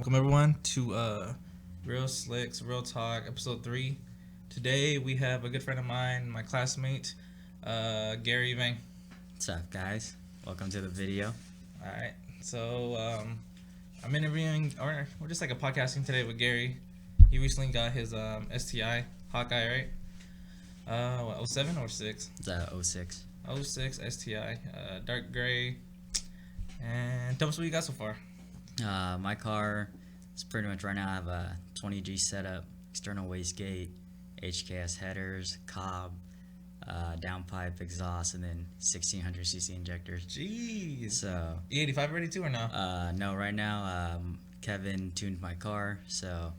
Welcome everyone to Real Slicks Real Talk episode 3. Today we have a good friend of mine, my classmate, Gary Vang. What's up, guys? Welcome to the video. All right, so I'm interviewing, or we're just like a podcasting today with Gary. He recently got his STI Hawkeye, right? 07 or 6? It's 06. 06 STI, dark gray. And tell us what you got so far. My car is pretty much right now. I have a 20G setup, external wastegate, HKS headers, cob, downpipe exhaust, and then 1600cc injectors. Jeez. So E85 ready too or no? No, right now Kevin tuned my car, so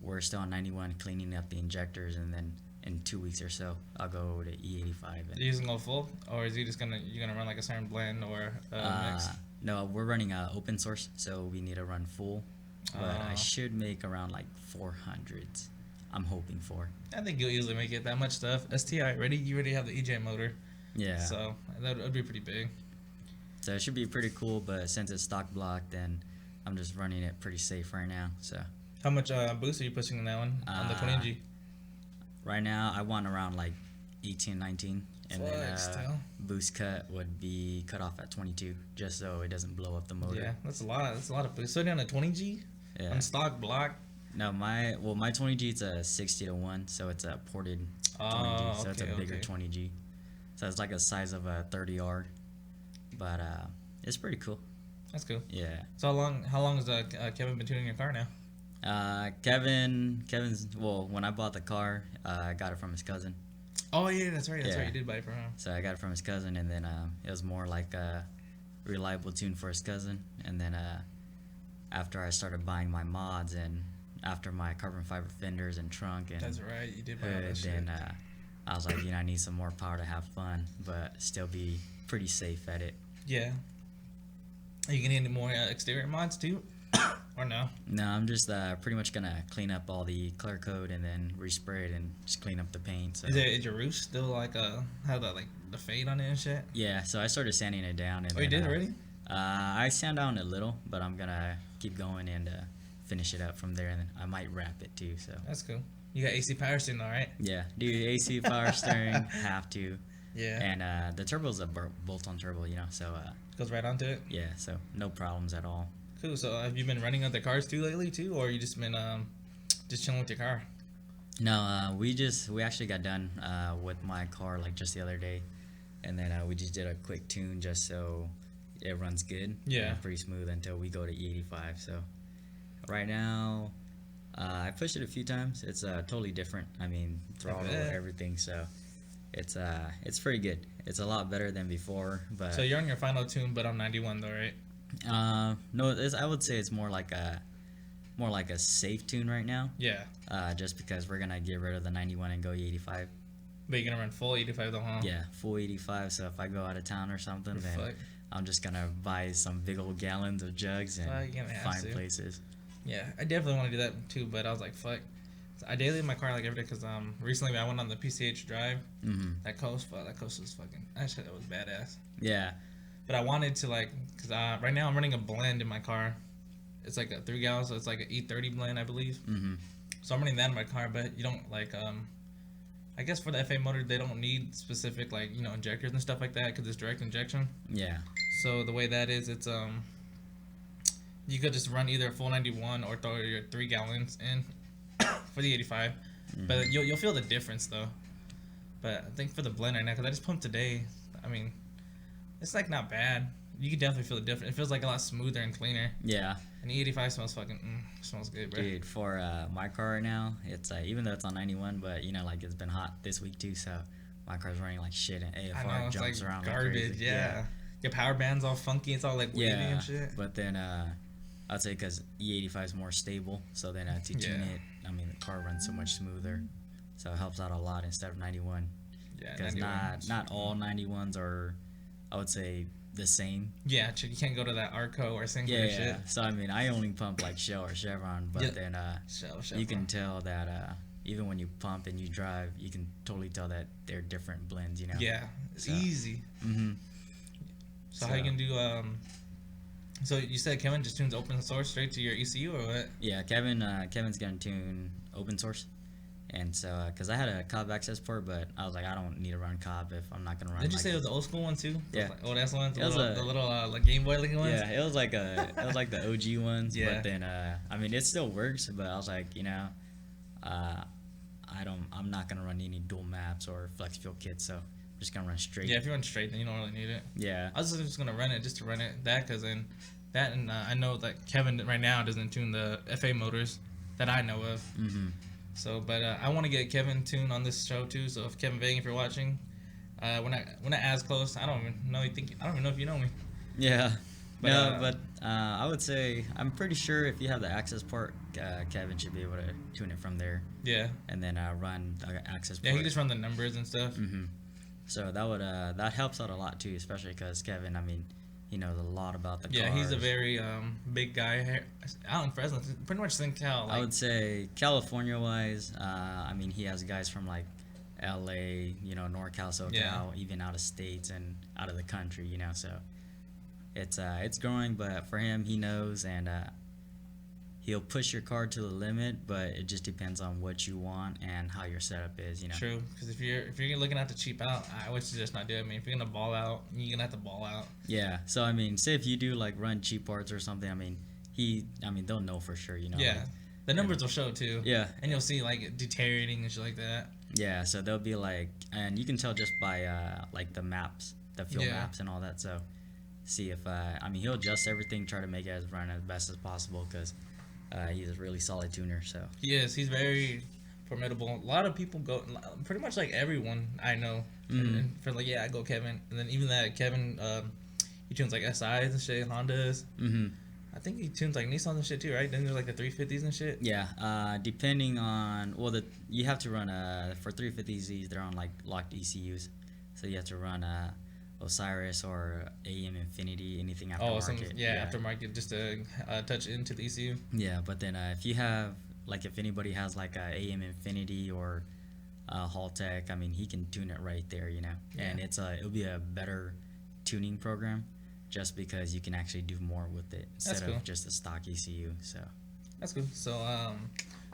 we're still on 91 cleaning up the injectors, and then in 2 weeks or so I'll go to E85. Are you using go full, or is he just gonna run like a certain blend or mix? No, we're running open source, so we need to run full. But I should make around like 400s. I'm hoping for. I think you'll easily make it that much stuff. STI ready? You already have the EJ motor. Yeah. So that would be pretty big. So it should be pretty cool, but since it's stock block, then I'm just running it pretty safe right now. So. How much boost are you pushing in that one on the 20G? Right now, I want around like 18, 19. And then boost cut would be cut off at 22, just so it doesn't blow up the motor. Yeah, that's a lot. That's a lot of boost. So down to 20G on stock block. No, my 20G it's a 60-1, so it's a ported 20G, so it's a bigger 20G. So it's like the size of a 30R, but it's pretty cool. That's cool. Yeah. So how long has Kevin been tuning your car now? Kevin's when I bought the car, I got it from his cousin. Oh yeah, that's right. That's right. You did buy it for him. So I got it from his cousin, and then it was more like a reliable tune for his cousin. And then after I started buying my mods, and after my carbon fiber fenders and trunk and that's right, you did buy all that shit. Then I was like, I need some more power to have fun, but still be pretty safe at it. Yeah. Are you gonna need any more exterior mods too? Or no? No, I'm just pretty much gonna clean up all the clear coat and then respray it and just clean up the paint. So. Is your roof still like have the fade on it and shit? Yeah, so I started sanding it down. And you did already? I sand down a little, but I'm gonna keep going and finish it up from there, and then I might wrap it too. So that's cool. You got AC power steering though, right? Yeah, dude, AC power steering, have to. Yeah. And the turbo's a bolt-on turbo, so goes right onto it. Yeah, so no problems at all. Cool. So have you been running other cars too lately too, or you just been just chilling with your car? No, we actually got done with my car like just the other day, and then we just did a quick tune just so it runs good. Yeah. Pretty smooth until we go to E85. So right now, I pushed it a few times. It's totally different. I mean, throttle, everything. So it's pretty good. It's a lot better than before. But so you're on your final tune, but on 91 though, right? No, I would say it's more like a safe tune right now. Yeah. Just because we're gonna get rid of the 91 and go 85. But you're gonna run full 85 though, huh? Yeah, full 85. So if I go out of town or something, then I'm just gonna buy some big old gallons of jugs and find places. Yeah, I definitely want to do that too, but I was like, fuck. So I daily in my car like every day because recently I went on the PCH drive. Mm-hmm. That coast was fucking. Actually, that was badass. Yeah. But I wanted to because right now I'm running a blend in my car. It's like a 3 gallons, so it's like an E30 blend, I believe. Mm-hmm. So I'm running that in my car, but you don't I guess for the FA motor they don't need specific injectors and stuff like that because it's direct injection. Yeah. So the way that is, it's you could just run either a full 91 or throw your 3 gallons in for the 85. Mm-hmm. But you'll feel the difference though. But I think for the blend right now, because I just pumped today, I mean. It's not bad. You can definitely feel the difference. It feels like a lot smoother and cleaner. Yeah. And the E85 smells smells good, bro. Dude, for my car right now, it's even though it's on 91, but it's been hot this week too, so my car's running like shit, and AFR jumps around garbage. Like crazy. Yeah. Your power band's all funky. It's all like wavy and shit. But then I'd say because E85 is more stable, so then to tune it, the car runs so much smoother, so it helps out a lot instead of 91. Yeah. Because not all 91s are, I would say, the same. Yeah, you can't go to that Arco or Sinclair shit. So I only pump like Shell or Chevron, but then you can tell that even when you pump and you drive, you can totally tell that they're different blends. Yeah, it's easy. Mm-hmm. So how you gonna do So you said Kevin just tunes open source straight to your ECU or what? Yeah, Kevin's gonna tune open source, and so because I had a Cobb access port, but I was like, I don't need to run Cobb if I'm not gonna run. Did you say it was the old school one too? Yeah. Like old ass ones. It was The little like Game Boy looking ones. Yeah, it was like the OG ones. Yeah. But then I mean it still works, but I was like, I'm not gonna run any dual maps or flex fuel kits, so I'm just gonna run straight. Yeah, if you run straight, then you don't really need it. Yeah. I was just gonna run it just to run it because then that and I know that Kevin right now doesn't tune the FA motors that I know of. Mm-hmm. So, but I want to get Kevin tuned on this show too. So if Kevin Vang, if you're watching, we're not as close. I don't even know if you know me. Yeah. But, I would say I'm pretty sure if you have the access port, Kevin should be able to tune it from there. Yeah. And then run the access port. Yeah, he can just run the numbers and stuff. Mm-hmm. So that would that helps out a lot too, especially because Kevin, I mean, he knows a lot about the cars. Yeah, he's a very big guy here out in Fresno. Pretty much think Cal. I would say California wise, I mean, he has guys from like LA, NorCal, SoCal, even out of states and out of the country, so it's growing, but for him, he knows, and he'll push your car to the limit, but it just depends on what you want and how your setup is, True, because if you're looking at to cheap out, I would suggest not do it. I mean, if you're gonna ball out, you're gonna have to ball out. Yeah. So I mean, say if you do like run cheap parts or something, I mean, they'll know for sure, Yeah. Like, the numbers will show too. Yeah. And you'll see like deteriorating and shit like that. Yeah. So they'll be like, and you can tell just by like the maps, the fuel maps and all that. So see if he'll adjust everything, try to make it run as best as possible because. He's a really solid tuner, so. He is. He's very formidable. A lot of people go, pretty much like everyone I know. Mm-hmm. And for like, I go Kevin. And then even that Kevin, he tunes like SIs and shit, Hondas. Mm-hmm. I think he tunes like Nissans and shit too, right? Then there's like the 350s and shit. Yeah, depending on, you have to run, for 350Zs, they're on like locked ECUs. So you have to run Osiris or AM Infinity, anything aftermarket. Aftermarket, just to touch into the ECU. Yeah, but then if you have, like if anybody has like a AM Infinity or Haltech, I mean, he can tune it right there, and it'll be a better tuning program just because you can actually do more with it instead of just a stock ECU, so. That's cool. So,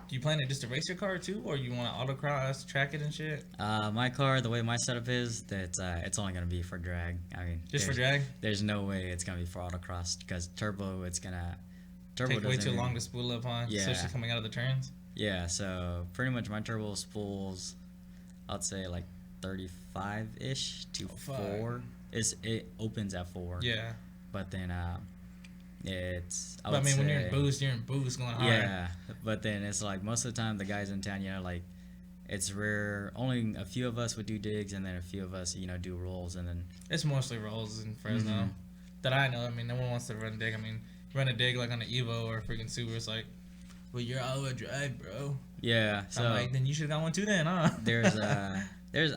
do you plan to just to race your car too, or you want to autocross, track it and shit? My car, the way my setup is, that it's only gonna be for drag. I mean, just for drag. There's no way it's gonna be for autocross because turbo take way too long to spool up on, especially coming out of the turns. Yeah, so pretty much my turbo spools, I'd say like 35-ish to 4. It opens at 4. Yeah. But then when you're in boost going hard. Yeah, but then it's like most of the time the guys in town, like it's rare. Only a few of us would do digs, and then a few of us, do rolls, and then it's mostly rolls in Fresno that I know. I mean, no one wants to run a dig. I mean, run a dig like on an Evo or a freaking Subaru. It's like, well, you're all-wheel drive, bro. Yeah, so I'm like, then you should have got one too, then, huh?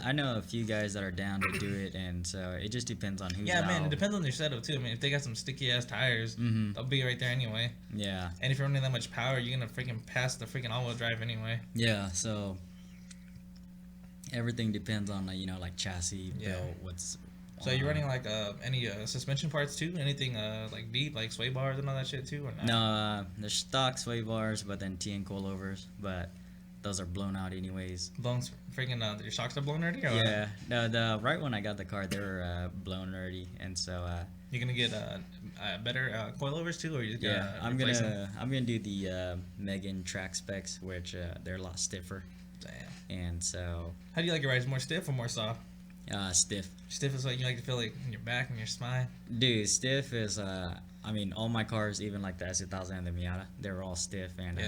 I know a few guys that are down to do it, and so it just depends on who's out. Yeah, man, it depends on their setup too. I mean, if they got some sticky ass tires, they'll be right there anyway. Yeah. And if you're running that much power, you're gonna freaking pass the freaking all-wheel drive anyway. Yeah. So everything depends on like chassis build. So you're running like any suspension parts too? Anything like deep, like sway bars and all that shit too, or not? No, there's stock sway bars, but then TN coilovers, but those are blown out anyways. Blown freaking your shocks are blown already? Or yeah, no, right when I got the car, they were blown already, and so you're gonna get better coilovers too, or you I'm gonna do the Megan track specs, which they're a lot stiffer. Damn. And so how do you like your rides, more stiff or more soft? Stiff. Stiff is like you like to feel like in your back and your spine. Dude, stiff is all my cars, even like the S1000 and the Miata, they're all stiff, and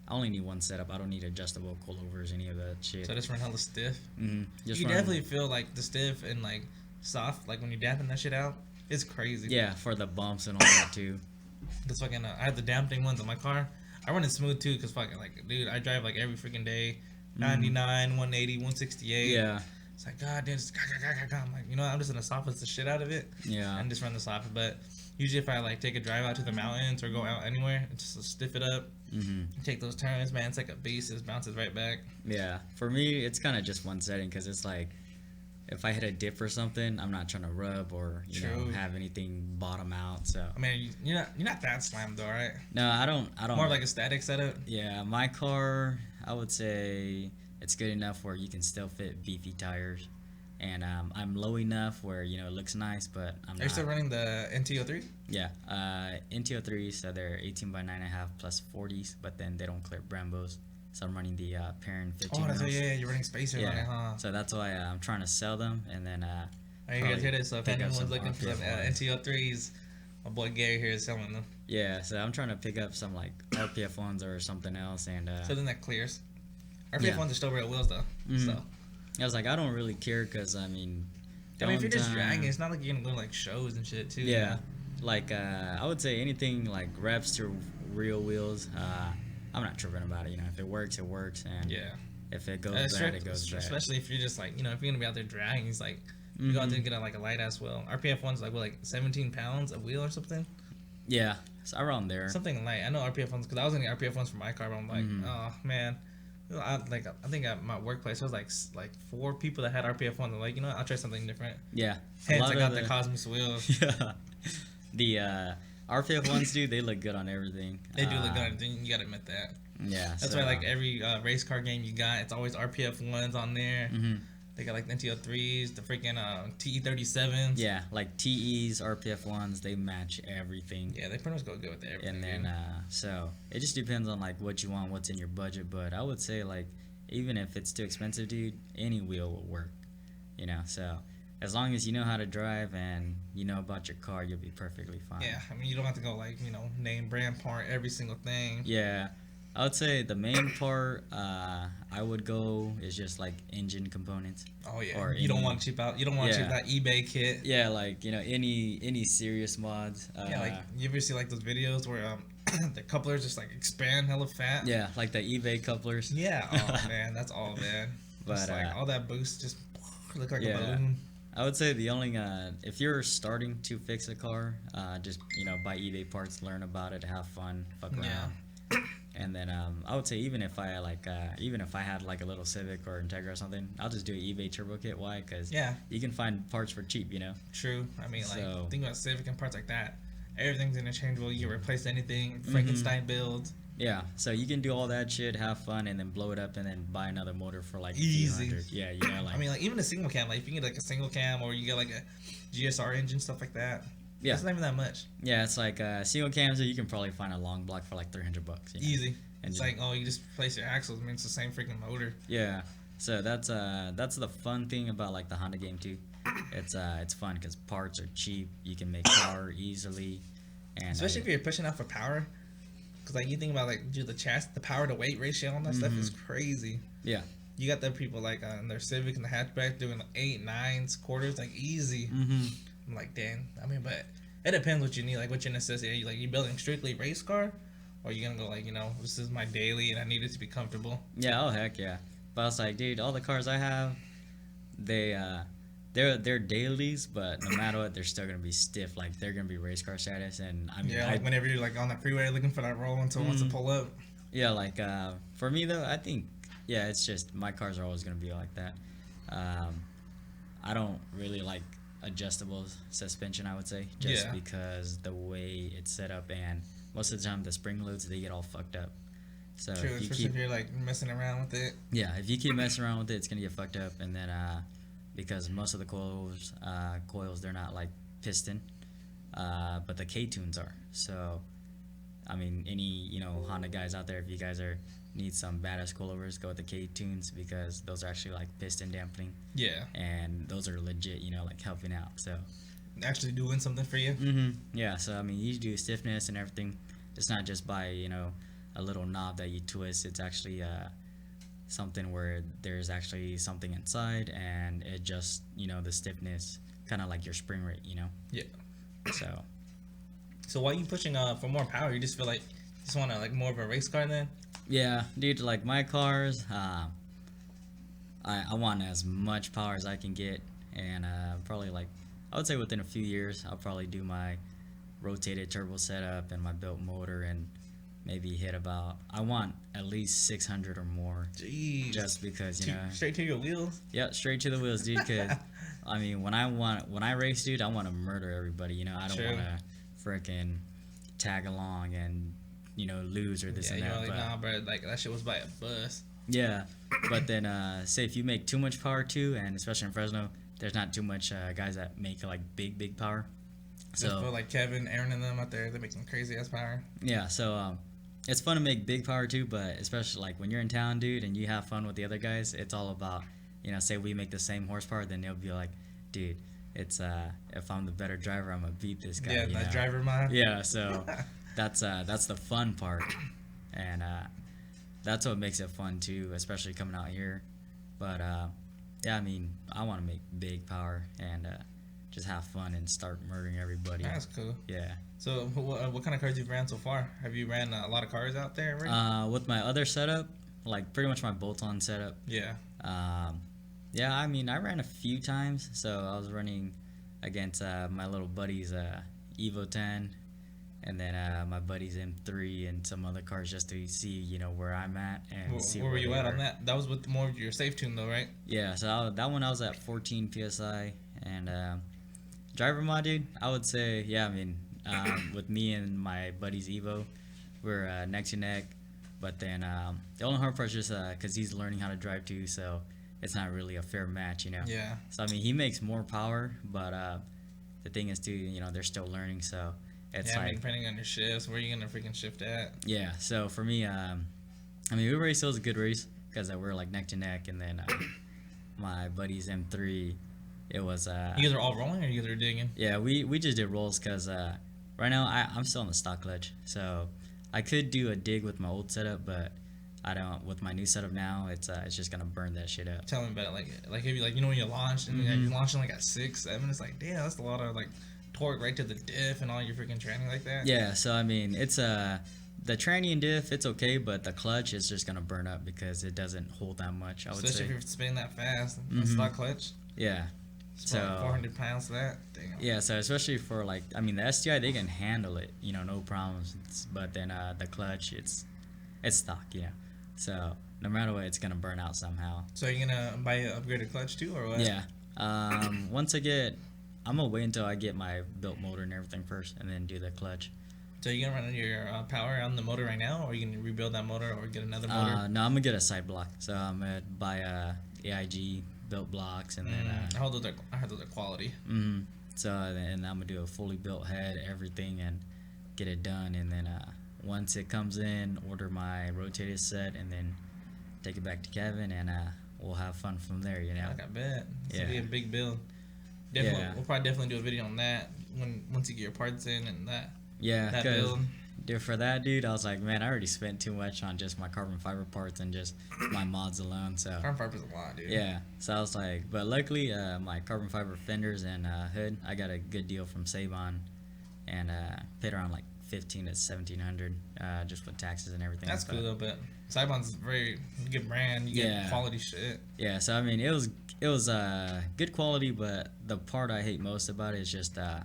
I only need one setup. I don't need adjustable coilovers, any of that shit. So I just run hella stiff. Mm-hmm. You definitely feel like the stiff and like soft, like when you're damping that shit out. It's crazy. Yeah, for the bumps and all that too. That's fucking. I have the damping ones on my car. I run it smooth too, cause fucking dude, I drive like every freaking day, 99, 180, 168. Yeah. It's like God damn, just I'm like, I'm just gonna soften the shit out of it. Yeah. And just run the soft, but. Usually if I like take a drive out to the mountains or go out anywhere, just stiff it up, take those turns, man, it's like a beast. It bounces right back. Yeah, for me, it's kind of just one setting because it's if I hit a dip or something, I'm not trying to rub or you know have anything bottom out. So I mean, you're not that slammed though, right? no, I don't. More like a static setup. Yeah, my car, I would say it's good enough where you can still fit beefy tires, and I'm low enough where you know it looks nice, but I'm not. Are you still running the NTO3? Yeah, NTO3, so they're 18 by 9.5 plus 40s, but then they don't clip Brambos. So I'm running the Perrin 15. Oh, that's right, yeah, you're running spacers on it, huh? So that's why I'm trying to sell them, and then. Are you guys hear this? So if anyone's looking for some NTO3s, my boy Gary here is selling them. Yeah, so I'm trying to pick up some like RPF ones or something else, and. So then that clears. RPF ones are still real wheels though. Mm-hmm. So. I was like, I don't really care, cause I mean. If you're just dragging, it's not like you're gonna go to like shows and shit too. Yeah, you know? like I would say anything like reps to real wheels. I'm not tripping about it. You know, if it works, it works, and if it goes bad, it goes bad. Especially if you're just like, you know, if you're gonna be out there dragging, it's like you go out there and get like a light ass wheel. RPF one's like 17 pounds a wheel or something. Yeah, it's around there. Something light. I know RPF ones because I was getting RPF ones for my car, but I'm like, oh man. I think at my workplace there was like 4 people that had RPF ones. I'm like, you know what? I'll try something different. Yeah. Hence I got the Cosmos wheels. Yeah. The RPF ones, dude, they look good on everything. They do look good. You gotta admit that. Yeah. That's why like every race car game you got, it's always RPF ones on there. Mm-hmm. They got like the NTO3s, the freaking TE37s. Yeah, like TEs, RPF ones, they match everything. Yeah, they pretty much go good with everything. And then, so it just depends on like what you want, what's in your budget. But I would say like, even if it's too expensive, dude, any wheel will work. You know, so as long as you know how to drive and you know about your car, you'll be perfectly fine. Yeah, I mean, you don't have to go like, you know, name brand part every single thing. Yeah. I would say the main part I would go is just like engine components. Oh yeah. Or you don't want to cheap out. You don't want to cheap that eBay kit. Yeah, like you know any serious mods. Yeah, like you ever see like those videos where the couplers just like expand hella fat. Yeah, like the eBay couplers. Yeah. Oh man, that's all man. But like all that boost just look like a balloon. I would say the only if you're starting to fix a car, just you know buy eBay parts, learn about it, have fun, fuck around. Yeah. And then I would say even if I had like a little Civic or Integra or something, I'll just do an eBay turbo kit. Why? Because you can find parts for cheap, you know. True. I mean, like think about Civic and parts like that. Everything's interchangeable. You can replace anything. Frankenstein builds. Yeah. So you can do all that shit, have fun, and then blow it up, and then buy another motor for like easy. $100. Yeah, you know, like. I mean, like even a single cam. Like if you get like a single cam, or you get like a GSR engine, stuff like that. Yeah. It's not even that much. Yeah, it's like single cams that you can probably find a long block for like $300. You know? Easy. And it's like, you just replace your axles. I mean, it's the same freaking motor. Yeah. So that's the fun thing about like the Honda game too. It's fun because parts are cheap. You can make power easily, and especially if you're pushing out for power. Because like you think about like the chassis, the power to weight ratio on that stuff is crazy. Yeah. You got the people like in their Civic and the hatchback doing like 8, 9s, quarters, like easy. I'm like, damn. I mean, but it depends what you need, like what your necessity. Are you like you building strictly race car, or are you gonna go like, you know, this is my daily and I need it to be comfortable? Yeah, oh heck yeah. But I was like, dude, all the cars I have, they're dailies, but no matter what, they're still gonna be stiff. Like they're gonna be race car status, and I mean, like whenever you're like on the freeway looking for that roll until wants to pull up. Yeah, like for me though, I think it's just my cars are always gonna be like that. I don't really like adjustable suspension, I would say, just because the way it's set up, and most of the time the spring loads, they get all fucked up. So true, especially if you're like messing around with it. Yeah, if you keep messing around with it, it's gonna get fucked up. And then because most of the coils they're not like piston, but the K-tunes are. So I mean, any Honda guys out there, if you guys need some badass coilovers, go with the K-tunes, because those are actually like piston dampening. Yeah. And those are legit, like helping out. So actually doing something for you. Yeah. So I mean, you do stiffness and everything. It's not just by a little knob that you twist. It's actually something where there's actually something inside, and it just the stiffness, kind of like your spring rate. Yeah. So why are you pushing for more power? You just feel like you just want like more of a race car then? Yeah, dude, like my cars, I want as much power as I can get, and probably like, I would say within a few years, I'll probably do my rotated turbo setup and my built motor, and maybe hit about. I want at least 600 or more. Jeez. Just because Straight to your wheels. Yeah, straight to the wheels, dude. Because I mean, when I race, dude, I want to murder everybody. I don't want to freaking tag along and lose or this and that. Like, nah, bro, like that shit was by a bus. Yeah, but then say if you make too much power too, and especially in Fresno, there's not too much guys that make like big power. So like Kevin, Aaron, and them out there, they make some crazy ass power. Yeah, so it's fun to make big power too, but especially like when you're in town, dude, and you have fun with the other guys, it's all about say we make the same horsepower, then they'll be like, dude, it's if I'm the better driver, I'm gonna beat this guy. Yeah, that driver mind. Yeah, so that's the fun part, and that's what makes it fun too, especially coming out here. But yeah, I mean, I want to make big power and just have fun and start murdering everybody. That's cool. Yeah. So what kind of cars you've ran so far? Have you ran a lot of cars out there already? With my other setup, like pretty much my bolt-on setup. Yeah. Yeah, I mean, I ran a few times. So I was running against my little buddy's Evo 10, and then my buddy's M3 and some other cars just to see, where I'm at and see where were you at on that? That was with more of your safe tune though, right? Yeah, so that one I was at 14 psi, and driver mod, dude, I would say, yeah, I mean, with me and my buddy's Evo, we're neck to neck. But then the only hard part is just because he's learning how to drive too, so it's not really a fair match, Yeah. So I mean, he makes more power, but the thing is too, they're still learning, so it's like depending on your shifts, where are you gonna freaking shift at? Yeah. So for me, I mean, we race, it was a good race because we're like neck to neck, and then my buddy's M3, it was. You guys are all rolling, or you guys are digging? Yeah, we just did rolls because right now I'm still on the stock clutch, so I could do a dig with my old setup, but I don't. With my new setup now, it's just gonna burn that shit up. Tell me about it. Like if you when you launched and you're launching like at 6, 7, it's like damn, that's a lot of like torque right to the diff and all your freaking tranny like that. Yeah, so I mean, it's the tranny and diff, it's okay, but the clutch is just gonna burn up because it doesn't hold that much. I would Especially say. if you're spinning that fast, stock clutch. Yeah. So 400 pounds to that. Damn. Yeah, so especially for like, I mean, the STI, they can handle it, no problems. But then the clutch, it's stock, So no matter what, it's gonna burn out somehow. So you're gonna buy an upgraded clutch too, or what? Yeah. Once I'm gonna wait until I get my built motor and everything first, and then do the clutch. So you're gonna run your power on the motor right now, or are you gonna rebuild that motor or get another motor? No, I'm gonna get a side block. So I'm gonna buy AIG built blocks, and then I heard those are quality. So and I'm gonna do a fully built head, everything, and get it done. And then once it comes in, order my rotator set, and then take it back to Kevin, and we'll have fun from there. Like I bet. It's gonna be a big build. Definitely, yeah. We'll probably definitely do a video on that once you get your parts in and that. Yeah, that build. Dude, for that, dude, I was like, man, I already spent too much on just my carbon fiber parts and just my mods alone. So carbon fiber's a lot, dude. Yeah, so I was like, but luckily, my carbon fiber fenders and hood, I got a good deal from Sabon, and paid around like 1,500 to 1,700, just with taxes and everything. That's cool though, but Sabon's a very good brand. You get quality shit. Yeah, so I mean, it was good quality, but the part I hate most about it is just the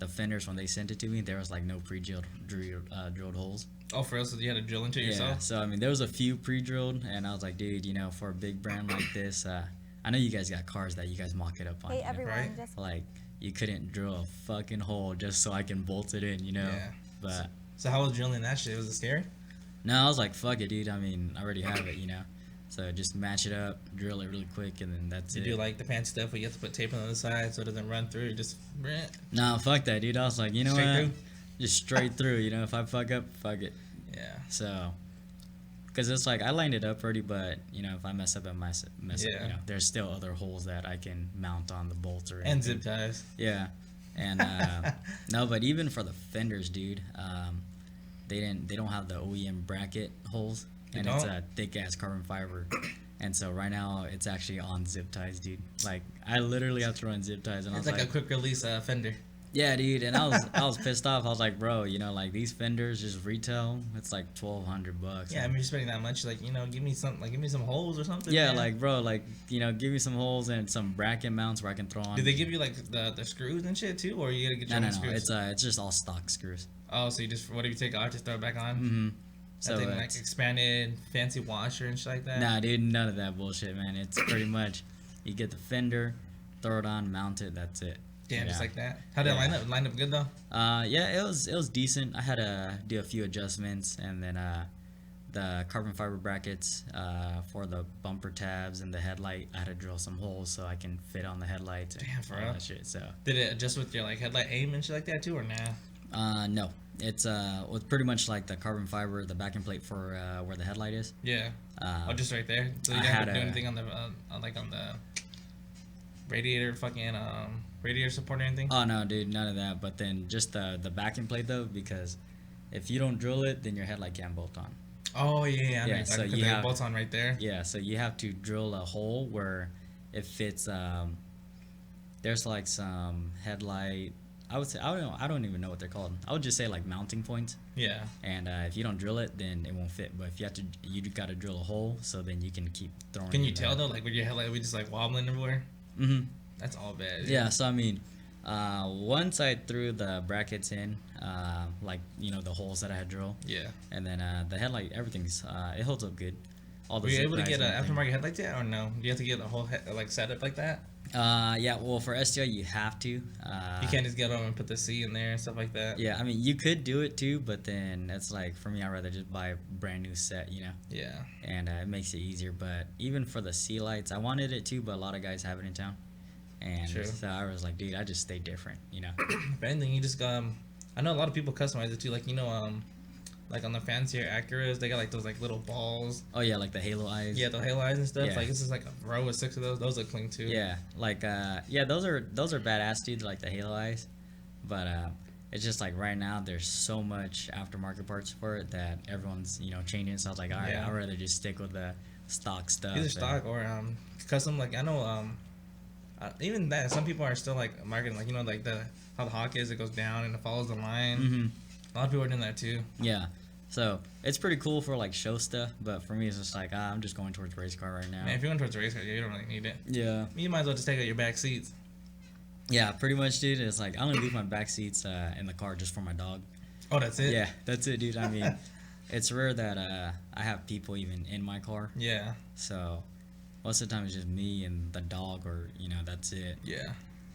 fenders. When they sent it to me, there was like no pre-drilled drilled holes. Oh, for real? So you had to drill into it yourself? Yeah, so I mean, there was a few pre-drilled, and I was like, dude, for a big brand like this, I know you guys got cars that you guys mock it up on. Hey everyone, right? just like you couldn't drill a fucking hole just so I can bolt it in, Yeah. But so how was drilling that shit? Was it scary? no, I was like, fuck it, dude. I mean, I already have it, So just match it up, drill it really quick, and then that's it. You do like the fancy stuff where you have to put tape on the other side so it doesn't run through. Just nah, fuck that, dude. I was like, Straight what? through? Just straight through. If I fuck up, fuck it. Yeah. So, because it's like I lined it up already, but if I mess up, I mess Yeah. up. There's still other holes that I can mount on the bolts or And anything. zip ties. Yeah, and no, but even for the fenders, dude, they don't have the OEM bracket holes, and it's a thick ass carbon fiber. And so right now it's actually on zip ties, dude. Like I literally have to run zip ties, and It's I was like a quick release fender. yeah, dude. And I was pissed off. I was like, bro, like these fenders just retail, it's like $1,200. Yeah, I mean, you're spending that much. Like, give me some holes or something. Yeah, man. like bro, give me some holes and some bracket mounts where I can throw on. Do they give you like the screws and shit too, or you gotta get your own No. screws? It's just all stock screws. Oh, so you just whatever you take off, just throw it back on. Mm-hmm. So thing like expanded fancy washer and shit like that. Nah, dude, none of that bullshit, man. It's pretty much you get the fender, throw it on, mount it, that's it. Damn, just like that. How did it line up? Line up good though. Yeah, it was decent. I had to do a few adjustments, and then the carbon fiber brackets for the bumper tabs and the headlight, I had to drill some holes so I can fit on the headlights. Damn, for all real. that shit. So did it adjust with your like headlight aim and shit like that too, or nah? No, it's with pretty much like the carbon fiber, the backing plate for where the headlight is. Yeah. Just right there. So you I didn't have had to do a- anything on the like on the radiator fucking radiator support or anything. Oh no, dude, none of that. But then just the backing plate though, because if you don't drill it, then your headlight can't bolt on. Oh yeah. Yeah, so you have have- bolts on right there. Yeah, so you have to drill a hole where it fits. There's like some headlight. I would say I don't even know what they're called. I would just say like mounting points. Yeah. And if you don't drill it, then it won't fit. But if you got to drill a hole so then you can keep throwing. Can you in tell the- though, like with your headlight, we just like wobbling everywhere? Mhm. That's all bad. Dude. Yeah. So I mean, once I threw the brackets in, like the holes that I had drilled, Yeah. and then the headlight, everything's it holds up good. All the Were you zip able to ties get and an everything. aftermarket headlight yet, or no? Do you have to get the whole like setup like that? Yeah. Well, for STI you have to. You can't just get them and put the C in there and stuff like that. Yeah, I mean you could do it too, but then it's like for me I'd rather just buy a brand new set, Yeah. and it makes it easier. But even for the C lights, I wanted it too, but a lot of guys have it in town, and True. so I was like, dude, I just stay different. If anything, you just I know a lot of people customize it too. Like like on the fancier Acuras, they got like those like little balls. Oh yeah, like the halo eyes. Yeah, the halo eyes and stuff. Yeah. Like this is like a row of 6 of those. Those look clean too. Yeah, like those are badass, dude. Like the halo eyes, but it's just like right now there's so much aftermarket parts for it that everyone's changing. So I was like, all right, Yeah. I'd rather just stick with the stock stuff. Either and- stock or custom. Like I know even that some people are still like marketing like like how the hawk is, it goes down and it follows the line. Mhm. A lot of people are doing that too. Yeah. So it's pretty cool for like show stuff, but for me it's just like I'm just going towards race car right now. Man, if you're going towards a race car, you don't really need it. Yeah. You might as well just take out your back seats. Yeah, pretty much, dude. It's like I only leave my back seats in the car just for my dog. Oh, that's it. Yeah, that's it, dude. I mean, it's rare that I have people even in my car. Yeah. So most of the time it's just me and the dog, or that's it. Yeah.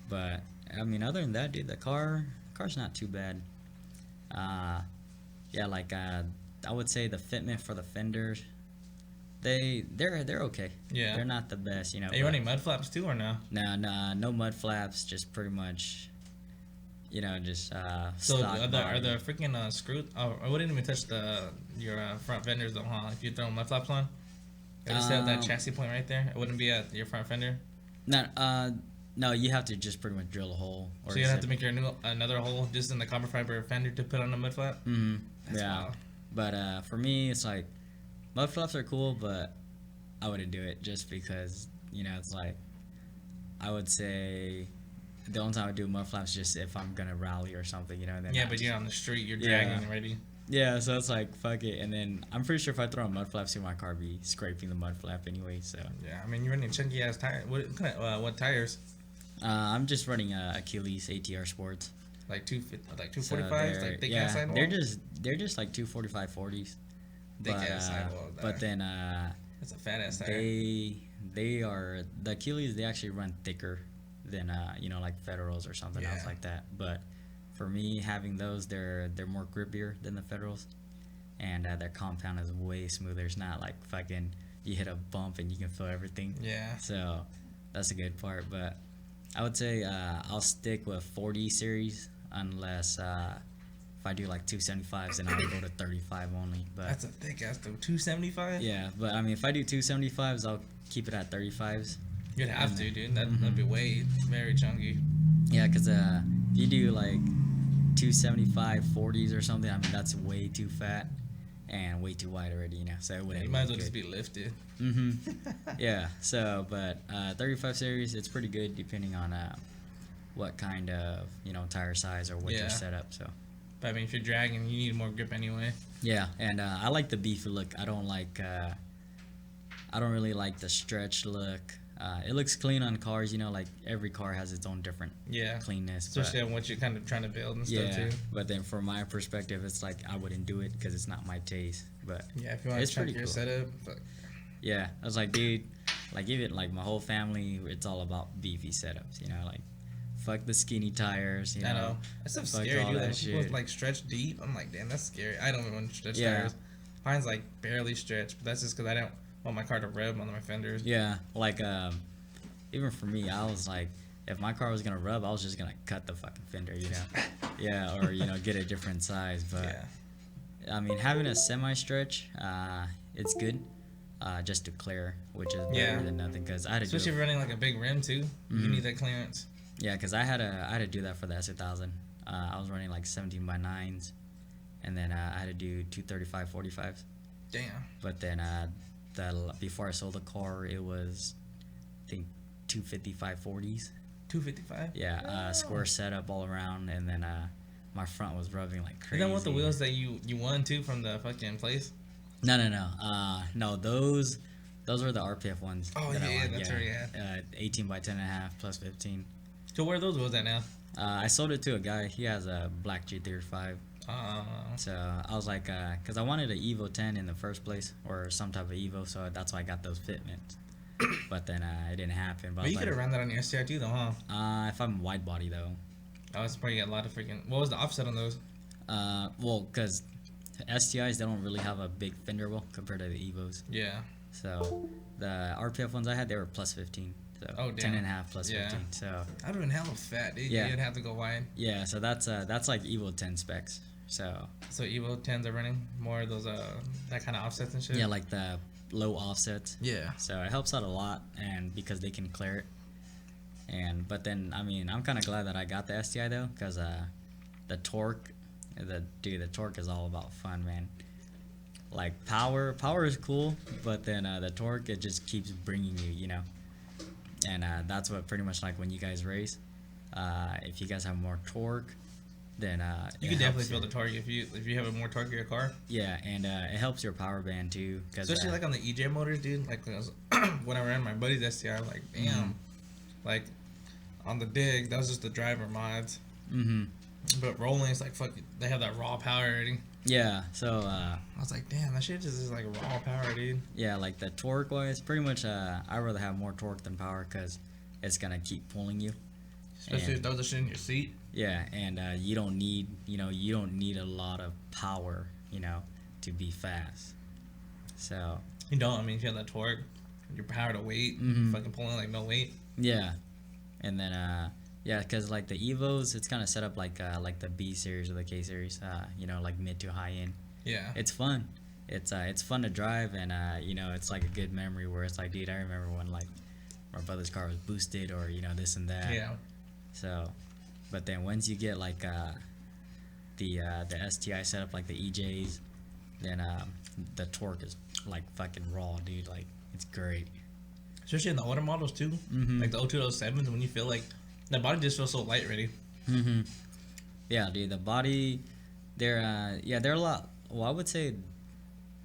But I mean, other than that, dude, the car's not too bad. Yeah, like I would say the fitment for the fenders, they're okay. Yeah. They're not the best, Are you but- running mud flaps too or no? No mud flaps, just pretty much, just So stock are body. the freaking screws? Oh, I wouldn't even touch your front fenders though, huh? If you throw mud flaps on, I just have that chassis point right there. It wouldn't be at your front fender. No, you have to just pretty much drill a hole. Or So you have to make another hole just in the carbon fiber fender to put on the mud flap. Mm-hmm. That's Yeah, wild. but for me, it's like mud flaps are cool, but I wouldn't do it just because it's like I would say the only time I do mud flaps just if I'm gonna rally or something, then Yeah, I but just- you're on the street, you're Yeah. dragging already. Yeah, so it's like fuck it, and then I'm pretty sure if I throw on mud flaps in my car, I'd be scraping the mud flap anyway. So Yeah, I mean you're running chunky ass tires. What tires? I'm just running Achilles ATR Sports. Like 245s, So like thick ass sidewall. they're just like 245 40s. Thick But, ass sidewall. but then That's a fat ass tire. they are the Achilles. They actually run thicker than like Federals or something else Yeah. like that. But for me, having those, they're more grippier than the Federals, and their compound is way smoother. It's not like fucking you hit a bump and you can feel everything. Yeah. So that's a good part. But I would say I'll stick with 40 series unless if I do like 275s, then I'll go to 35 only. But That's a thick ass though. 275. yeah, but I mean, if I do 275s, I'll keep it at 35s. You'd have to, dude. That'd be way very chunky. Yeah, because if you do like 275 40s or something, I mean, that's way too fat and way too wide already, So it Yeah, wouldn't you might as look well just good. be lifted. Yeah, so, but 35 series, it's pretty good depending on what kind of, tire size or what Yeah. your setup, so. But I mean, if you're dragging, you need more grip anyway. Yeah, and I like the beefy look. I don't really like the stretch look. It looks clean on cars, like every car has its own different Yeah. cleanness. but- Especially on what you're kind of trying to build and yeah, stuff too. but then from my perspective, it's like I wouldn't do it because it's not my taste. But Yeah, if you want it's to check pretty your cool. setup. But Yeah, I was like, dude, like even like my whole family, it's all about beefy setups. You know, like fuck the skinny tires. You I know, know. That stuff's fuck scary, all dude. that Like, people shit. like stretch deep. I'm like, damn, that's scary. I don't even want to stretch Yeah. tires. Mine's like barely stretched, but that's just because I don't want my car to rub on my fenders. Yeah, like even for me, I was like, if my car was gonna rub, I was just gonna cut the fucking fender, you know. Yeah, or get a different size. But Yeah. I mean, having a semi stretch, it's good. Just to clear, which is better Yeah. than nothing. Cause I had to Especially if do you're running like a big rim too. You Mhm. need that clearance. yeah, cause I had to do that for the S1000. I was running like 17 by 9s, and then I had to do 235 45s. Damn. But then before I sold the car, it was I think 255 40s. 255. Yeah, square setup all around, and then my front was rubbing like Is crazy. that what the wheels that you won too from the fucking place? No. No, those were the RPF ones. Oh that I yeah, won. that's right. Yeah. 18 by 10.5 plus 15. So where are those wheels at now? I sold it to a guy. He has a black G35. So I was like, because I wanted an Evo 10 in the first place, or some type of Evo, so that's why I got those fitments. But then it didn't happen. But But you could have ran that on your STI too, though, huh? if I'm wide body though, I was probably a lot of freaking. What was the offset on those? well, because STIs they don't really have a big fender well compared to the Evos. Yeah. So the RPF ones I had, they were plus 15. So Oh, 10 damn. and a half plus Yeah. 15. So I'd have been hella fat, dude. Yeah. You'd have to go wide. yeah, so that's like Evo 10 specs. So So Evo 10s are running more of those that kind of offsets and shit. yeah, like the low offsets. Yeah. So it helps out a lot, and because they can clear it. But then I mean I'm kind of glad that I got the STI though, because the torque, the torque is all about fun, man. Like power is cool, but then the torque, it just keeps bringing you, you know. And that's what pretty much like when you guys race. If you guys have more torque, then You it can definitely helps feel you. the torque if you have a more torque in your car. Yeah, and it helps your power band too, cause, Especially like on the EJ motors, dude. Like when I ran my buddy's STI, like damn, Mhm. like on the dig, that was just the driver mods. hmm But rolling, it's like fuck. They have that raw power already. yeah. So I was like, damn, that shit just is like raw power, dude. yeah, like the torque wise, pretty much I'd rather have more torque than power, cause it's gonna keep pulling you. Especially And- if those are shit in your seat. Yeah, and you don't need a lot of power, to be fast. So You don't. I mean, if you have that torque, your power to weight, Mhm. fucking pulling like no weight. yeah, and then yeah, because like the Evos, it's kind of set up like the B series or the K series, like mid to high end. Yeah. It's fun. It's fun to drive, and it's like a good memory where it's like, dude, I remember when like my brother's car was boosted, or this and that. Yeah. So, but then once you get like the STI setup, like the EJs, then the torque is like fucking raw, dude. Like it's great. Especially in the older models too. Mhm. Like the 0207s, when you feel like the body just feels so light already. Mm-hmm. Yeah, dude. The body, they're a lot. Well, I would say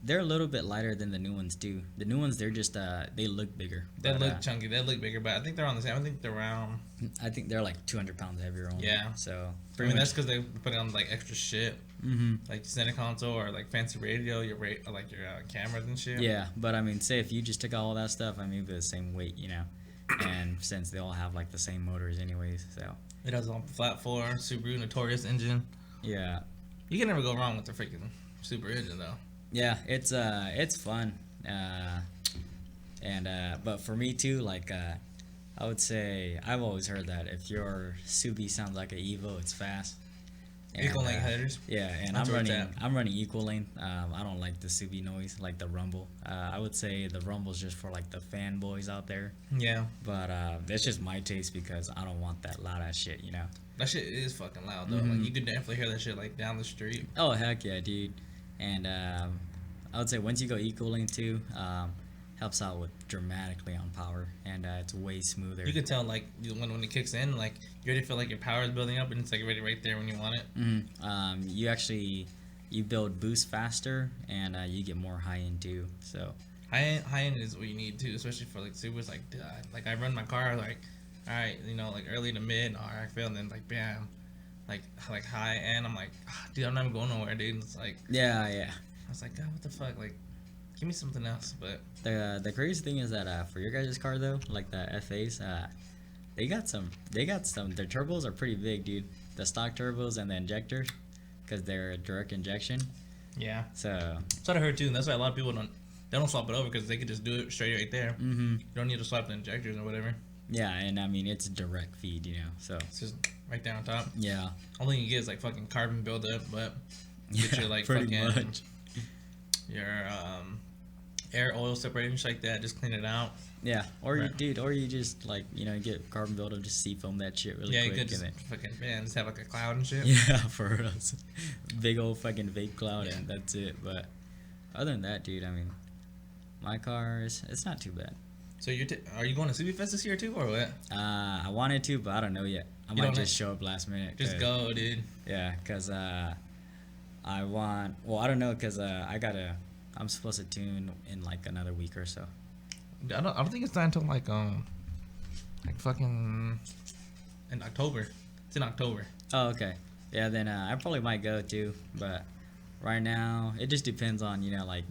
they're a little bit lighter than the new ones too. The new ones, they're just they look bigger. They but, look chunky. They look bigger, but I think they're on the same. I think they're around. I think they're like 200 pounds heavier only. Yeah. So I mean, that's because they put on like extra shit, Mm-hmm. like center console or like fancy radio, your cameras and shit. Yeah, but I mean, say if you just took all that stuff, I mean, it'd be the same weight, and since they all have like the same motors, anyways, so It has a flat four Subaru Notorious engine. yeah, You can never go wrong with the freaking Super engine though. yeah, it's fun, but for me too, like I would say I've always heard that if your subie sounds like an Evo, it's fast. Equal lane headers. Yeah, and That's where it's I'm running equal lane. I don't like the subie noise, like the rumble. I would say the rumble's just for like the fanboys out there. Yeah. But that's just my taste because I don't want that loud ass shit, That shit is fucking loud though. Mhm. Like you could definitely hear that shit like down the street. Oh heck yeah, dude. And I would say once you go equal lane too, helps out with dramatically on power, and it's way smoother. You could tell like when it kicks in, like you already feel like your power is building up, and it's like already right there when you want it. Mm-hmm. You build boost faster, and you get more high end too. So High end is what you need too, especially for like Subarus. Like I run my car like, all right, like early to mid, all right, I feel, and then like bam, like high end. I'm like, dude, I'm not even going nowhere, dude. It's like yeah, was like, God, what the fuck? Like, give me something else. But the crazy thing is that for your guys' car though, like the FAs, they got some. Their turbos are pretty big, dude. The stock turbos and the injectors, because they're direct injection. yeah, So that's what I heard too. And that's why a lot of people don't swap it over because they could just do it straight right there. mm-hmm. You don't need to swap the injectors or whatever. Yeah, and I mean it's direct feed, you know. So It's just right there on top. yeah, Only thing you get is like fucking carbon buildup, but yeah, get your like pretty fucking much. your air oil separator and shit like that. Just clean it out. Yeah, or Right. you just like get carbon buildup, just seafoam that shit really Yeah, you quick, could just and fucking just have like a cloud and shit. yeah, for us, big old fucking vape cloud, Yeah. and that's it. But other than that, dude, I mean, my car it's not too bad. So are you going to Subie Fest this year too, or what? I wanted to, but I don't know yet. I You might don't just show up last minute. Just 'cause- go, dude. Yeah, cause I want. Well, I don't know, cause I'm supposed to tune in like another week or so. I don't think it's not until like fucking in October. It's in October. Oh, okay. Yeah, then I probably might go too, but right now it just depends on like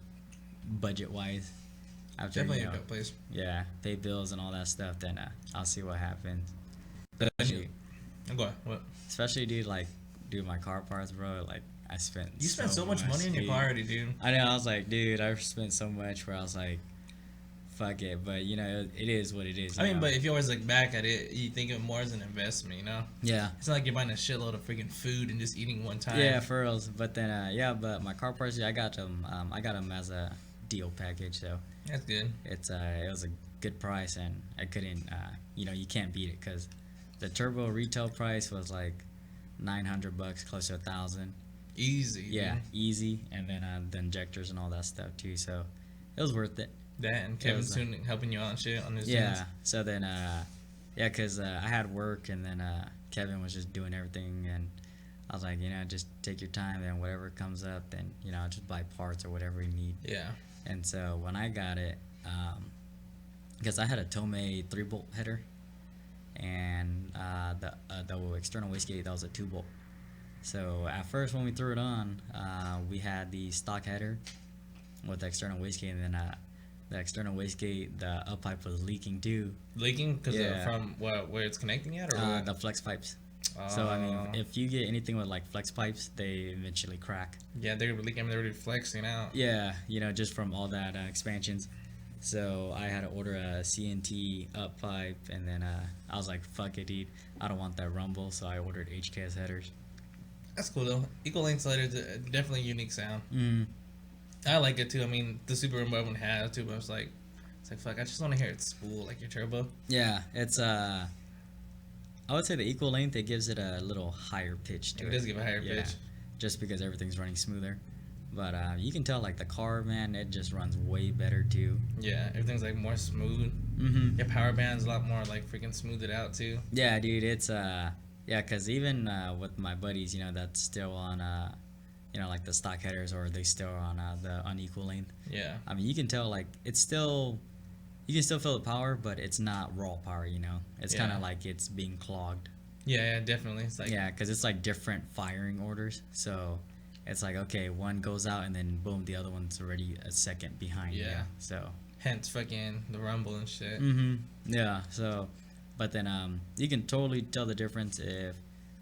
budget wise. After Definitely a good place. yeah, pay bills and all that stuff, then I'll see what happens. But Especially, go on. What? dude, like my car parts, bro. Like I spent. You spent so much money on your dude. car already, dude. I know. I was like, dude, I've spent so much where I was like, fuck it. But it is what it is. I mean, know? but if you always look back at it, you think of it more as an investment, you know? Yeah. It's not like you're buying a shitload of freaking food and just eating one time. Yeah, for reals. But then, but my car parts, I got them. I got them as a deal package, so That's good. it was a good price, and I couldn't. You can't beat it because the turbo retail price was like $900, close to $1,000. Easy. Yeah, Dude. easy, and then the injectors and all that stuff too. So it was worth it. That and Kevin soon helping you out and shit on his Yeah. tunes. So then, because I had work, and then Kevin was just doing everything, and I was like, just take your time, and whatever comes up, then just buy parts or whatever you need. Yeah. And so when I got it, because I had a Tomei 3-bolt header, and the external wastegate, that was a 2-bolt. So at first when we threw it on, we had the stock header with the external wastegate, and then the external wastegate, the up pipe was leaking too. Leaking because Yeah. from where it's connecting at, or what? The flex pipes. So I mean, if you get anything with like flex pipes, they eventually crack. Yeah, they're leaking. I mean, they're already flexing out. Yeah, just from all that expansions. So I had to order a CNT up pipe, and then I was like, fuck it, dude. I don't want that rumble, so I ordered HKS headers. That's cool though. Equal length sliders, definitely a unique sound. Mm. I like it too. I mean, the Super Rumble everyone has too, but it's like fuck. I just want to hear it spool like your turbo. Yeah, it's I would say the equal length, it gives it a little higher pitch to it. It does give a higher pitch. Just because everything's running smoother. But you can tell like the car, man, it just runs way better too. Yeah, everything's like more smooth. Mm-hmm. Your power band's a lot more like freaking smoothed out too. Yeah, dude, it's because even with my buddies, that's still on like the stock headers, or they still are on the unequal length. Yeah. I mean, you can tell like it's still, you can still feel the power, but it's not raw power. It's kind Yeah. of like it's being clogged. Yeah, definitely. It's like Because it's like different firing orders. So it's like, okay, one goes out and then boom, the other one's already a second behind. Yeah. So. hence fucking the rumble and shit. Mm-hmm. Yeah. So, but then you can totally tell the difference if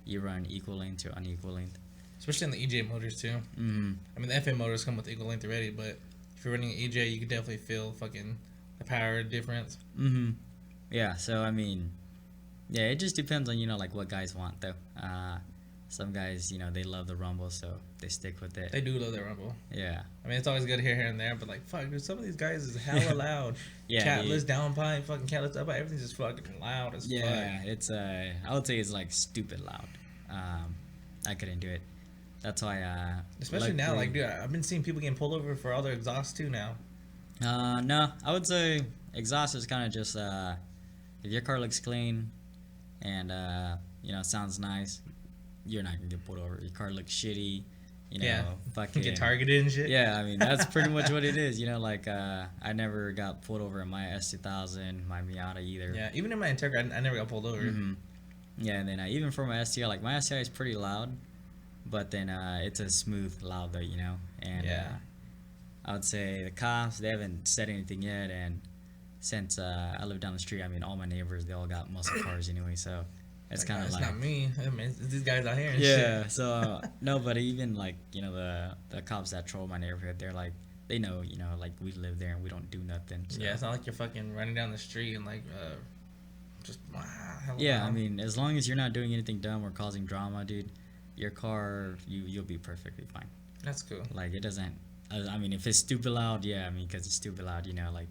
you run equal length to unequal length. Especially in the EJ motors too. Mm-hmm. I mean, the FA motors come with equal length already, but if you're running an EJ, you can definitely feel fucking the power difference. Mm-hmm. Yeah. So I mean, yeah, it just depends on like what guys want though. Some guys, they love the rumble, so they stick with it. They do love that rumble. Yeah. I mean, it's always good to hear here and there, but like, fuck, dude, some of these guys is hella loud. Yeah. Catless, downpipe, fucking catless, up, everything's just fucking loud as fuck. Yeah. It's I would say it's like stupid loud. I couldn't do it. That's why. Especially now, like, dude, I've been seeing people getting pulled over for all their exhausts too now. No, I would say exhaust is kind of just if your car looks clean and sounds nice, you're not gonna get pulled over. Your car looks shitty, fucking Get targeted and shit. Yeah, I mean that's pretty much what it is. Like I never got pulled over in my S2000, my Miata either. Yeah, even in my Integra, I never got pulled over. Mm-hmm. Yeah, and then even for my STI, like my STI is pretty loud, but then it's a smooth loud though, and Yeah. I would say the cops, they haven't said anything yet, and since I live down the street, I mean, all my neighbors, they all got muscle cars anyway, so it's kind of it's like... not me. I mean, it's these guys out here and Yeah, shit. so, no, but even, like, the cops that troll my neighborhood, they're like, they know, like, we live there and we don't do nothing, so. Yeah, it's not like you're fucking running down the street and, like, just, Yeah, I mean, as long as you're not doing anything dumb or causing drama, dude, your car, you'll be perfectly fine. That's cool. Like, it doesn't... I mean, if it's stupid loud, yeah, I mean, because it's stupid loud, like...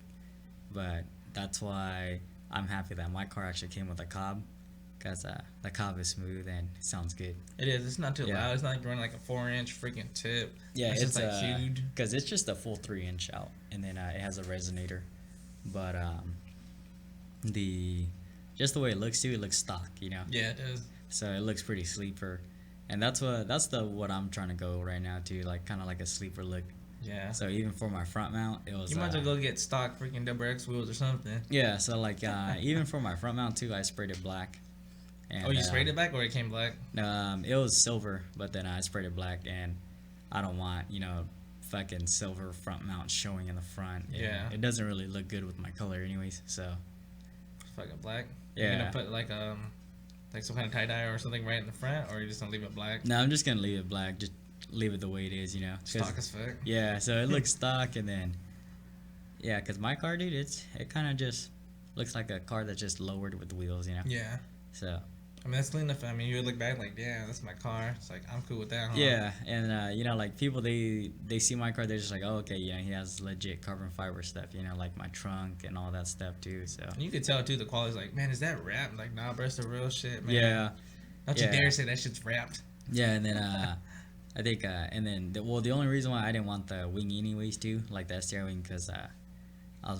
But that's why I'm happy that my car actually came with a cob, because the cob is smooth and it sounds good. It is. It's not too loud. It's not like you're running like a 4-inch freaking tip. Yeah, it's just like huge. Because it's just a full 3-inch out, and then it has a resonator. But just the way it looks too, it looks stock, Yeah, it is. So it looks pretty sleeper, and that's what I'm trying to go right now too, like kind of like a sleeper look. Yeah. So even for my front mount, it was... You might as well go get stock freaking double X wheels or something. Yeah, so like even for my front mount too, I sprayed it black. And, you sprayed it black or it came black? It was silver, but then I sprayed it black, and I don't want fucking silver front mount showing in the front. Yeah. It doesn't really look good with my color, anyways. So. Fucking black. Yeah. You're gonna put like some kind of tie dye or something right in the front, or you just gonna leave it black? No, I'm just gonna leave it black. Just leave it the way it is, Stock as fuck. Yeah, so it looks stock, and then, yeah, cause my car, dude, it kind of just looks like a car that's just lowered with the wheels, Yeah. So. I mean, that's clean enough. I mean, you would look back like, damn, that's my car. It's like, I'm cool with that, huh? Yeah, and like people, they see my car, they're just like, oh, okay, he has legit carbon fiber stuff, like my trunk and all that stuff too. So. And you could tell too, the quality's like, man, is that wrapped? Like, nah, bro, it's the real shit, man. Yeah. Don't you dare say that shit's wrapped. Yeah, and then I think, and then the only reason why I didn't want the wing anyways too, like the STI wing, because I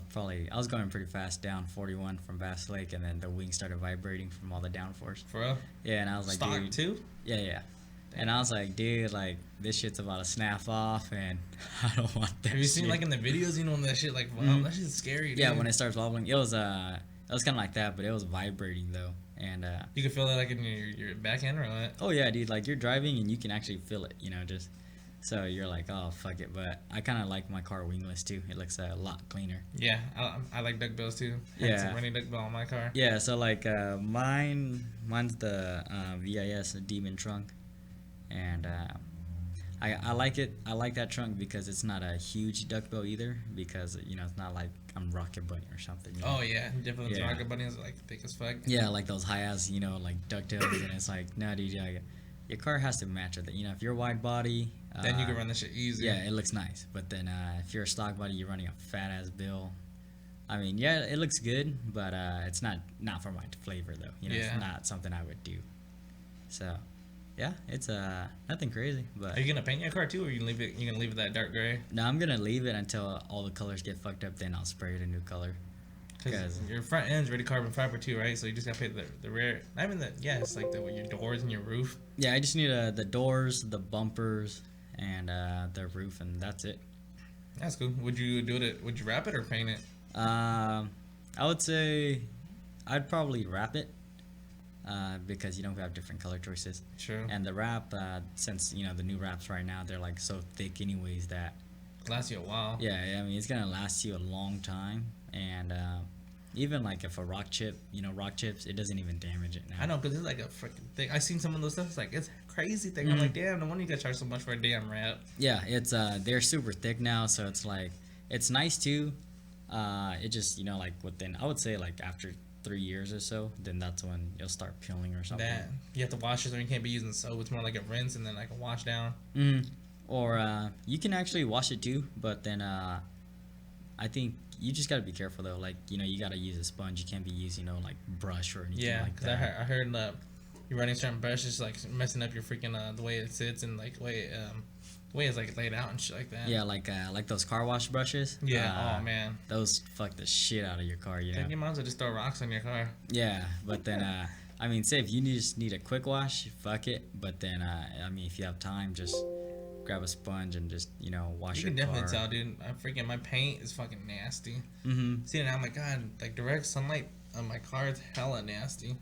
was going pretty fast down 41 from Bass Lake, and then the wing started vibrating from all the downforce. For real? Yeah, and I was like, stock dude, too? Yeah. And I was like, dude, like, this shit's about to snap off, and I don't want that. Have you seen, like, in the videos, when that shit, like, wow, that shit's scary, dude. Yeah, when it starts wobbling. It was kind of like that, but it was vibrating, though. And you can feel that, like, in your back end or what? Oh, yeah, dude. Like, you're driving, and you can actually feel it, just... So you're like, oh, fuck it. But I kind of like my car wingless, too. It looks a lot cleaner. Yeah, I like duckbills, too. Yeah. Some running duckbill on my car. Yeah, so, like, mine's the VIS, a Demon trunk. And I like it. I like that trunk because it's not a huge duckbill either. Because, it's not like I'm Rocket Bunny or something. Oh, yeah. Definitely yeah. Rocket Bunnies are, like, thick as fuck. Yeah, like those high-ass, like, ducktails. And it's like, no, dude, your car has to match with it. If you're wide body... Then you can run this shit easy. Yeah, it looks nice. But then if you're a stock body, you're running a fat-ass bill. I mean, yeah, it looks good, but it's not for my flavor, though. It's not something I would do. So, yeah, it's nothing crazy. But are you going to paint your car, too, or you gonna leave it that dark gray? No, I'm going to leave it until all the colors get fucked up, then I'll spray it a new color. Because your front end's already carbon fiber too, right? So you just gotta paint the rear. Not even it's like your doors and your roof. Yeah, I just need the doors, the bumpers, and the roof, and that's it. That's cool. Would you would you wrap it or paint it? I would say I'd probably wrap it because we have different color choices. True. And the wrap, since the new wraps right now, they're like so thick anyways that lasts you a while. Yeah, I mean it's gonna last you a long time, and even like if a rock chip, rock chips, it doesn't even damage it now. I know, because it's like a freaking thing. I seen some of those stuff. It's like it's crazy thing. I'm like, damn, no wonder you guys charge so much for a damn wrap. Yeah, it's they're super thick now, so it's like it's nice too. It just like within, I would say like after 3 years or so, then that's when you'll start peeling or something. That you have to wash it, or you can't be using soap. It's more like a rinse and then like a wash down. Or you can actually wash it too, but then I think you just gotta be careful though. Like you gotta use a sponge. You can't be using like brush or anything like that. I heard you're running certain brushes like messing up your freaking the way it sits and like the way it's like laid out and shit like that. Yeah, like those car wash brushes. Yeah. Oh man, those fuck the shit out of your car. You might as well just throw rocks on your car. Yeah, but then I mean, say if you just need a quick wash, fuck it. But then I mean, if you have time, just grab a sponge and just wash your car. You can definitely tell, dude. My paint is fucking nasty. See it now, I'm like, God, like direct sunlight on my car is hella nasty.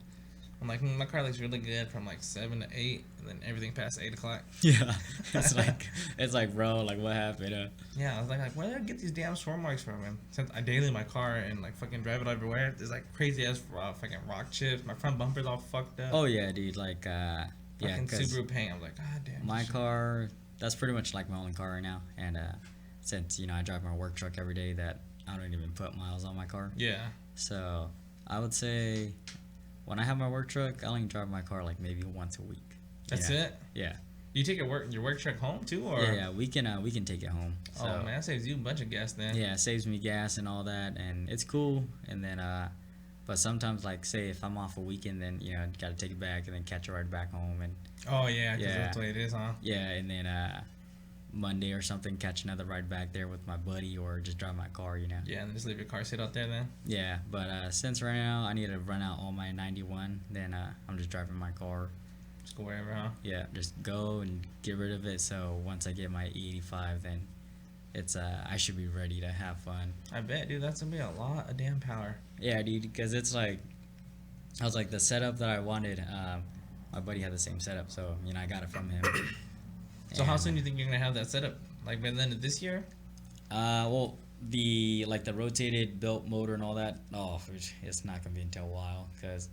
I'm like, my car looks really good from like 7 to 8, and then everything past 8 o'clock. Yeah, it's like, bro, like what happened? Yeah, I was like, where did I get these damn swirl marks from? And since I daily my car and like fucking drive it everywhere, there's like crazy ass fucking rock chips. My front bumper's all fucked up. Oh yeah, dude. Like, yeah, fucking cause Subaru paint. I'm like, god damn. my car, that's pretty much like my only car right now. And since I drive my work truck every day, that I don't even put miles on my car. Yeah. So I would say when I have my work truck, I only drive my car like maybe once a week. That's it. Yeah. You take your work truck home too, or Yeah, we can take it home. So, oh man, that saves you a bunch of gas then. Yeah, it saves me gas and all that, and it's cool. And then, but sometimes, like, say if I'm off a weekend, then got to take it back and then catch a ride back home, and oh yeah, because that's the way it is, huh? yeah, and then Monday or something, catch another ride back there with my buddy, or just drive my car, Yeah, and just leave your car sit out there then. Yeah, but since right now I need to run out all my 91, then I'm just driving my car. Just go wherever, huh? Yeah, just go and get rid of it. So once I get my E85, then it's I should be ready to have fun. I bet, dude. That's gonna be a lot of damn power. Yeah, dude, because it's like I was like the setup that I wanted. My buddy had the same setup, so I got it from him. So how soon do you think you're gonna have that setup? Like by the end of this year? Well, the rotated belt motor and all that. Oh, it's not gonna be until a while, because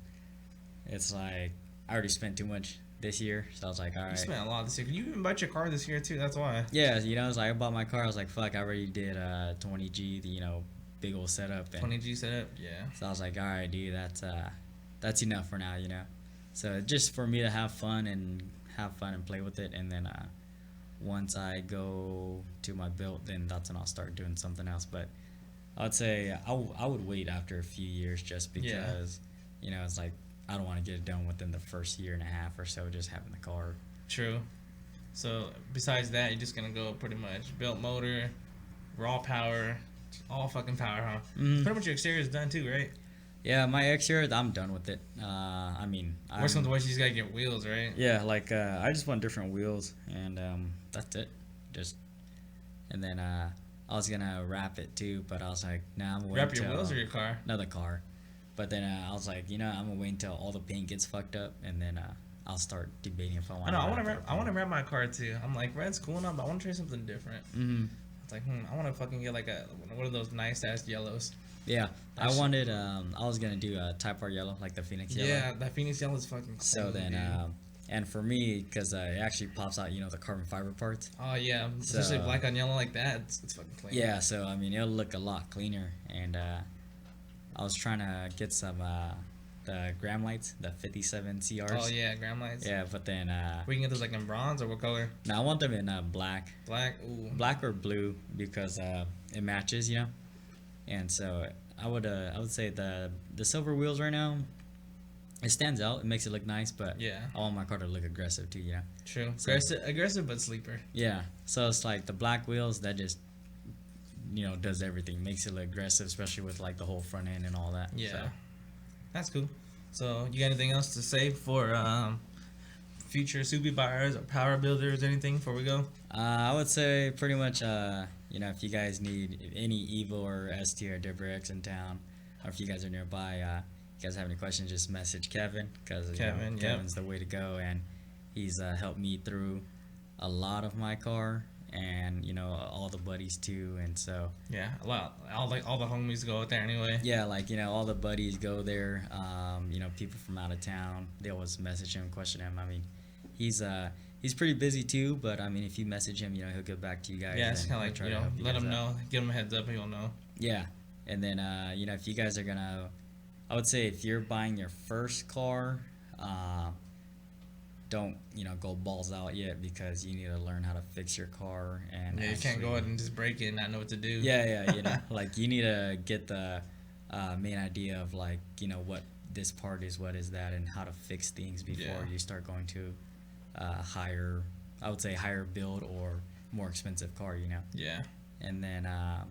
it's like I already spent too much this year, so I was like, all right. You spent a lot this year. You even bought your car this year too. That's why. Yeah, it's like I bought my car. I was like, fuck, I already did 20G, the big old setup. And 20G setup, yeah. so I was like, all right, dude, that's enough for now, So just for me to have fun and play with it, and then once I go to my build, then that's when I'll start doing something else. But I'd say I would wait after a few years, just because it's like I don't want to get it done within the first year and a half or so, just having the car. True. So besides that, you're just gonna go pretty much built motor, raw power, all fucking power, huh? Mm-hmm. Pretty much your exterior is done too, right? Yeah, my exterior, I'm done with it. I mean, worst comes to worst, you just gotta get wheels, right? Yeah, like I just want different wheels, and that's it. And then I was gonna wrap it too, but I was like, nah, I'm gonna wait wrap your wheels or your car? Another car. But then I was like, I'm gonna wait until all the paint gets fucked up, and then I'll start debating if I want. I want to wrap my car too. I'm like, red's cool enough, but I want to try something different. Mm-hmm. It's like, I want to fucking get like one of those nice ass yellows. Yeah, I wanted. I was gonna do a Type R yellow, like the Phoenix yellow. Yeah, that Phoenix yellow is fucking cool. So then, and for me, because it actually pops out, the carbon fiber parts. Oh yeah, especially black on yellow like that, it's fucking clean. Yeah, so I mean, it'll look a lot cleaner, and I was trying to get some the gram lights, the 57 CRs. Oh yeah, gram lights. Yeah, but then we can get those like in bronze or what color? No, I want them in black. Black, ooh. Black or blue, because it matches, And so I would say the silver wheels right now, it stands out. It makes it look nice, but yeah, I want my car to look aggressive too, True. So, aggressive but sleeper. Yeah. So it's like the black wheels that just does everything, makes it look aggressive, especially with like the whole front end and all that. Yeah. So. That's cool. So you got anything else to say for future subie buyers or power builders, anything before we go? I would say pretty much, if you guys need any Evo or ST or Dibra X in town, or if you guys are nearby, you guys have any questions, just message Kevin, because Kevin's the way to go, and he's helped me through a lot of my car, and all the buddies too, and so yeah, a lot, all the homies go out there anyway. Yeah, like all the buddies go there. People from out of town, they always message him, question him. I mean, he's pretty busy too, but I mean, if you message him, he'll get back to you guys. Yeah, it's kind of like let him know, give him a heads up, and he'll know. Yeah, and then if you guys are gonna, I would say if you're buying your first car, don't go balls out yet, because you need to learn how to fix your car, and you can't go ahead and just break it and not know what to do. Yeah, like you need to get the main idea of like what this part is, what is that, and how to fix things before you start going to higher build or more expensive car. Yeah. And then I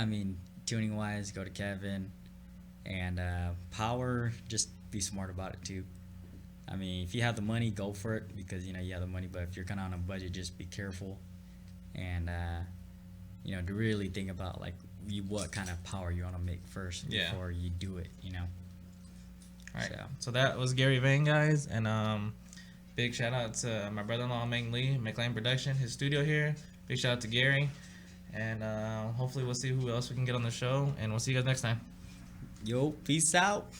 mean, tuning wise, go to Kevin, and power, just be smart about it too. I mean, if you have the money, go for it, because you have the money. But if you're kind of on a budget, just be careful, and to really think about like what kind of power you want to make first before you do it. All right. So that was Gary Vang, guys, and big shout out to my brother-in-law Meng Lee, McLean Production, his studio here. Big shout out to Gary, and hopefully we'll see who else we can get on the show, and we'll see you guys next time. Yo, peace out.